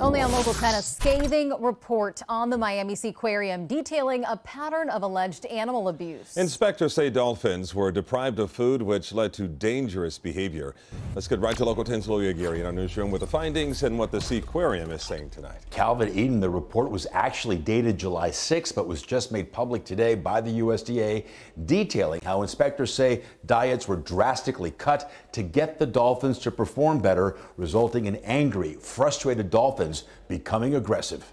Only on Local 10, a scathing report on the Miami Seaquarium detailing a pattern of alleged animal abuse. Inspectors say dolphins were deprived of food, which led to dangerous behavior. Let's get right to Local 10's Louie Aguirre in our newsroom with the findings and what the Seaquarium is saying tonight. Calvin Eden, the report was actually dated July 6, but was just made public today by the USDA, detailing how inspectors say diets were drastically cut to get the dolphins to perform better, resulting in angry, frustrated dolphins becoming aggressive.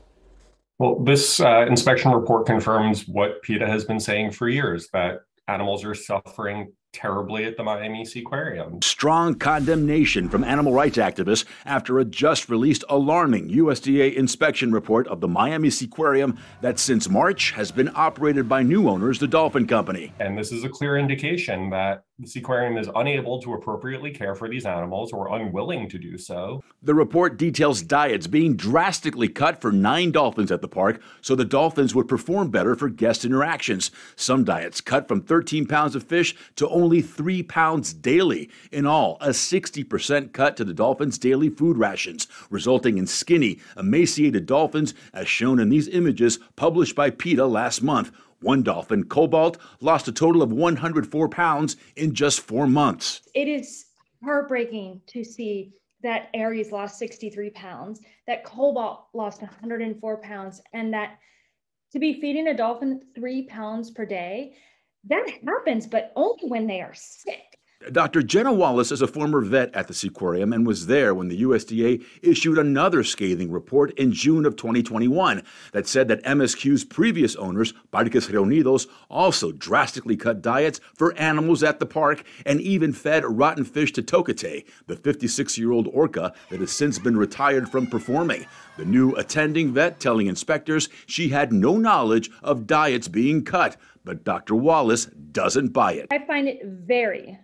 Well, this inspection report confirms what PETA has been saying for years, that animals are suffering terribly at the Miami Seaquarium. Strong condemnation from animal rights activists after a just released alarming USDA inspection report of the Miami Seaquarium that since March has been operated by new owners, the Dolphin Company. And this is a clear indication that the Seaquarium is unable to appropriately care for these animals or unwilling to do so. The report details diets being drastically cut for 9 dolphins at the park so the dolphins would perform better for guest interactions. Some diets cut from 13 pounds of fish to only 3 pounds daily. In all, a 60% cut to the dolphins' daily food rations, resulting in skinny, emaciated dolphins as shown in these images published by PETA last month. One dolphin, Cobalt, lost a total of 104 pounds in just 4 months. It is heartbreaking to see that Aries lost 63 pounds, that Cobalt lost 104 pounds, and that to be feeding a dolphin 3 pounds per day, that happens, but only when they are sick. Dr. Jenna Wallace is a former vet at the Seaquarium and was there when the USDA issued another scathing report in June of 2021 that said that MSQ's previous owners, Parques Reunidos, also drastically cut diets for animals at the park and even fed rotten fish to Tokate, the 56-year-old orca that has since been retired from performing. The new attending vet telling inspectors she had no knowledge of diets being cut, but Dr. Wallace doesn't buy it. I find it very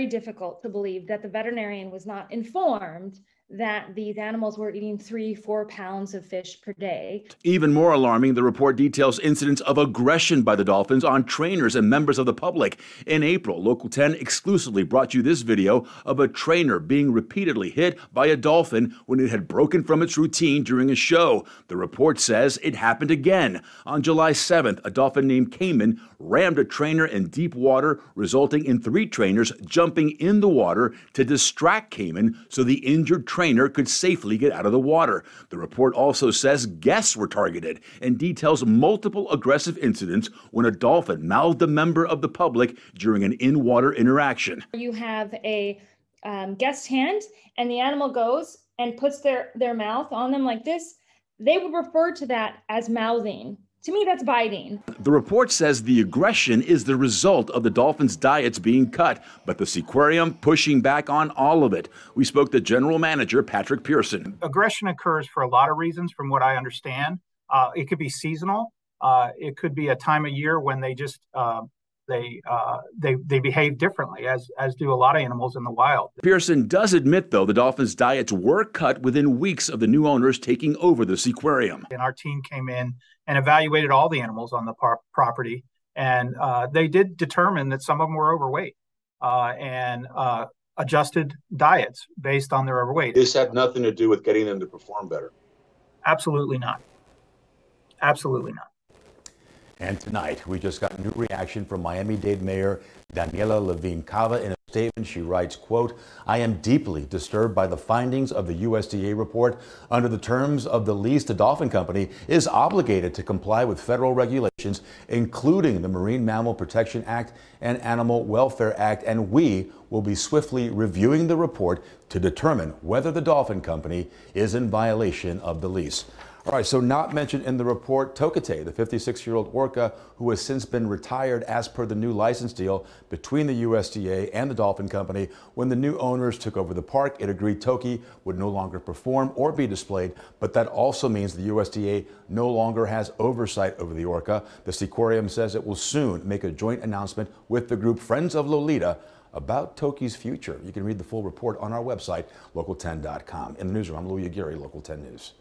difficult to believe that the veterinarian was not informed that these animals were eating 3-4 pounds of fish per day. Even more alarming, the report details incidents of aggression by the dolphins on trainers and members of the public. In April, Local 10 exclusively brought you this video of a trainer being repeatedly hit by a dolphin when it had broken from its routine during a show. The report says it happened again. On July 7th, a dolphin named Cayman rammed a trainer in deep water, resulting in 3 trainers jumping in the water to distract Cayman so the injured trainer could safely get out of the water. The report also says guests were targeted and details multiple aggressive incidents when a dolphin mouthed a member of the public during an in-water interaction. You have a guest hand and the animal goes and puts their mouth on them like this. They would refer to that as mouthing. To me, that's biting. The report says the aggression is the result of the dolphins' diets being cut, but the Seaquarium pushing back on all of it. We spoke to General Manager Patrick Pearson. Aggression occurs for a lot of reasons, from what I understand. It could be seasonal. It could be a time of year when they just they behave differently, as do a lot of animals in the wild. Pearson does admit, though, the dolphins' diets were cut within weeks of the new owners taking over the Seaquarium. And our team came in and evaluated all the animals on the property, and they did determine that some of them were overweight and adjusted diets based on their overweight. This had nothing to do with getting them to perform better. Absolutely not. Absolutely not. And tonight, we just got new reaction from Miami-Dade Mayor Daniela Levine Cava. In a statement, she writes, quote, "I am deeply disturbed by the findings of the USDA report. Under the terms of the lease, the Dolphin Company is obligated to comply with federal regulations, including the Marine Mammal Protection Act and Animal Welfare Act, and we will be swiftly reviewing the report to determine whether the Dolphin Company is in violation of the lease." All right, so not mentioned in the report, Tokate, the 56-year-old orca who has since been retired as per the new license deal between the USDA and the Dolphin Company. When the new owners took over the park, it agreed Toki would no longer perform or be displayed, but that also means the USDA no longer has oversight over the orca. The Seaquarium says it will soon make a joint announcement with the group Friends of Lolita about Toki's future. You can read the full report on our website, local10.com. In the newsroom, I'm Louie Aguirre, Local 10 News.